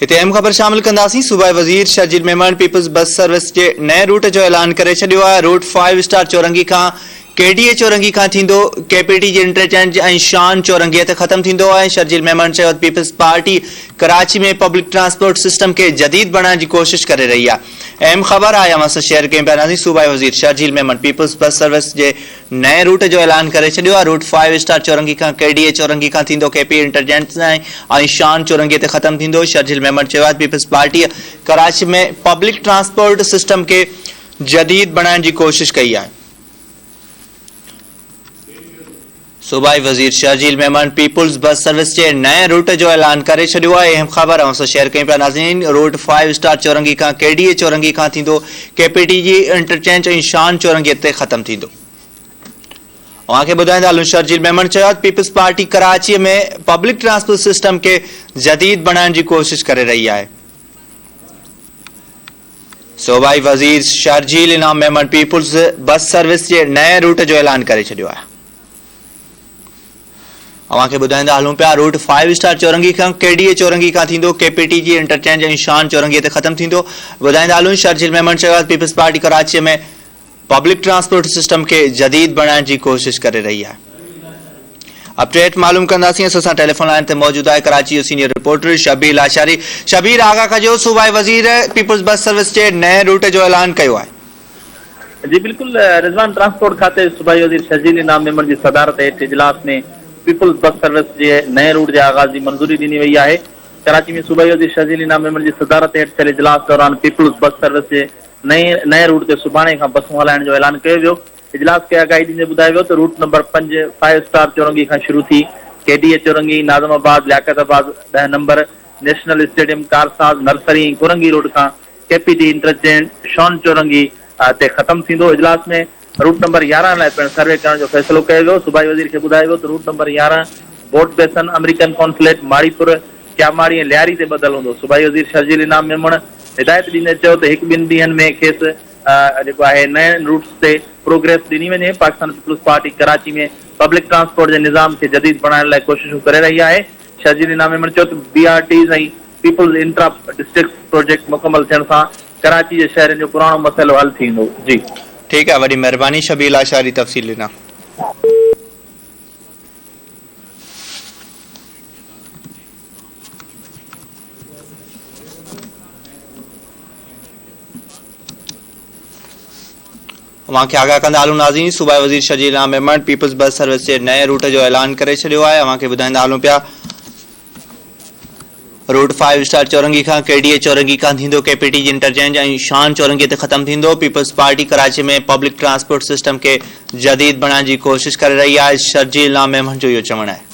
हिते अहम ख़बर शामिल कंदासीं। सूबाई वज़ीर Sharjeel Memon Peoples Bus Service के नए रूट जो ऐलान करे छॾियो आहे। रूट 5 स्टार चौरंगी खां केडीए चौरंगी खां थींदो केपीटी जे इंटरचेंज ऐं शान चौरंगी ते ख़त्म थींदो आहे। शर्जील मेमन चयो पीपल्स पार्टी कराची में पब्लिक ट्रांसपोर्ट सिस्टम के जदीद बनाने की कोशिश करे रही है। अहम खबर आहे हम शेयर कयूं पिया। सूबाई वज़ीर Sharjeel Memon Peoples Bus Service के नए रूट जो ऐलान करे छॾियो आहे। रूट 5 स्टार चौरंगी खां केडीए चौरंगी खां थींदो केपी इंटरचेंज ऐं शान चौरंगी ते ख़त्म थींदो। शर्जील मेमन चयो आहे पीपल्स पार्टी कराची में पब्लिक ट्रांसपोर्ट सिस्टम के जदीद बनाने की कोशिश कई है। सूबाई वज़ीर Sharjeel Memon Peoples Bus Service के नए रूट जो ऐलान करे छॾियो आहे। अहम ख़बर हम शेयर कयूं पिया। नाज़रीन, रूट 5 स्टार चौरंगी खां केडीए चौरंगी खां थींदो केपीटी जी इंटरचेंज ऐं शान चौरंगी ते ख़त्म थींदो। अवांखे ॿुधाईंदा हलूं। शर्जील मेमन चयो पीपल्स पार्टी कराची में पब्लिक ट्रांसपोर्ट सिस्टम के जदीद बनाने की कोशिश करे रही है। सूबाई वज़ीर शर्जील इनाम मेमन पीपल्स बस सर्विस के नए रूट जो ऐलान करे छॾियो आहे। अवांखे ॿुधाईंदा हलूं पिया। रूट 5 स्टार चौरंगी खां केडीए चौरंगी खां थींदो केपीटी जी इंटरचेंज ऐं शान चौरंगी ते ख़त्म थींदो। ॿुधाईंदा हलूं शर्जील मेमन चयो पीपल्स पार्टी कराची में पब्लिक ट्रांसपोर्ट सिस्टम के जदीद बनाने की कोशिश करे रही है। अपडेट मालूम कंदासीं। असां सां टेलीफोन लाइन ते मौजूद है कराची जो सीनियर रिपोर्टर शबीर लाशारी। शबीर, आगा कजो, सूबाई वज़ीर पीपल्स बस सर्विस के नए रूट जो ऐलान किया है। जी बिल्कुल रिजवान, ट्रांसपोर्ट खाते सूबाई वज़ीर शर्जील इनाम मेमन की सदारत हेठ इजलास में पीपल्स बस सर्विस के नए रूट के आगाज की मंजूरी दी वही है। कराची में सूबाई वज़ीर शर्जील इनाम मेमन की सदारत हेठ थियल इजलास दौरान पीपल्स बस सर्विस के नए रूट से सुभाणे खां बसूं हलाइण जो ऐलान किया वियो। इजलास के आगाही ॾींदे ॿुधायो वियो तो रूट नंबर 5 स्टार चौरंगी खां शुरू थी KDA Chowrangi, Nazimabad, Liaquatabad 10 number, national stadium, Karsaz, nursery, Korangi road खां केपीटी इंटरचेंज, शॉन चौरंगी ते ख़त्म थींदो। इजलास में रूट नंबर 11 लाइ पिणु सर्वे करण जो फ़ैसिलो कयो वियो। सूबाई वज़ीर खे ॿुधायो वियो तो रूट नंबर 11 बोट बेसन, अमेरिकन कॉन्सुलेट, माड़ीपुर, क्यामाड़ी ऐं लियारी ते ॿधल हूंदो। सूबाई वज़ीर शर्जील इनाम मेमन हिदायत ॾींदे चयो त 1-2 ॾींहंनि में खेसि जेको आहे नए रूट्स ते प्रोग्रेस ॾिनी वञे। पाकिस्तान पीपल्स पार्टी कराची में पब्लिक ट्रांसपोर्ट के निज़ाम के जदीद बनाने लाइ कोशिशूं करे रही है। शर्जील इनाम मेमन चयो त BRTs ऐं पीपल्स इंट्रा डिस्ट्रिक्ट प्रोजेक्ट मुकम्मल थियण सां कराची जे शहरनि जो पुराणो मसइलो हल थींदो। जी ठीक है, वॾी महिरबानी शबीर लाशारी तफ़सील ॾिना। अवांखे आगाह कंदा हलूं। नाज़रीन, सूबाई वज़ीर शर्जील इनाम मेमन पीपल्स बस सर्विस के नए रूट जो ऐलान करे छॾियो आहे। अवांखे ॿुधाईंदा हलूं पिया। रूट 5 स्टार चौरंगी खां केडीए चौरंगी खां थींदो केपीटी जी इंटरचेंज ऐं शान चौरंगी ते ख़त्म थींदो। पीपल्स पार्टी कराची में पब्लिक ट्रांसपोर्ट सिस्टम के जदीद बनाने की कोशिश करे रही है। शर्जील इनाम मेमन जो इहो चवणु आहे।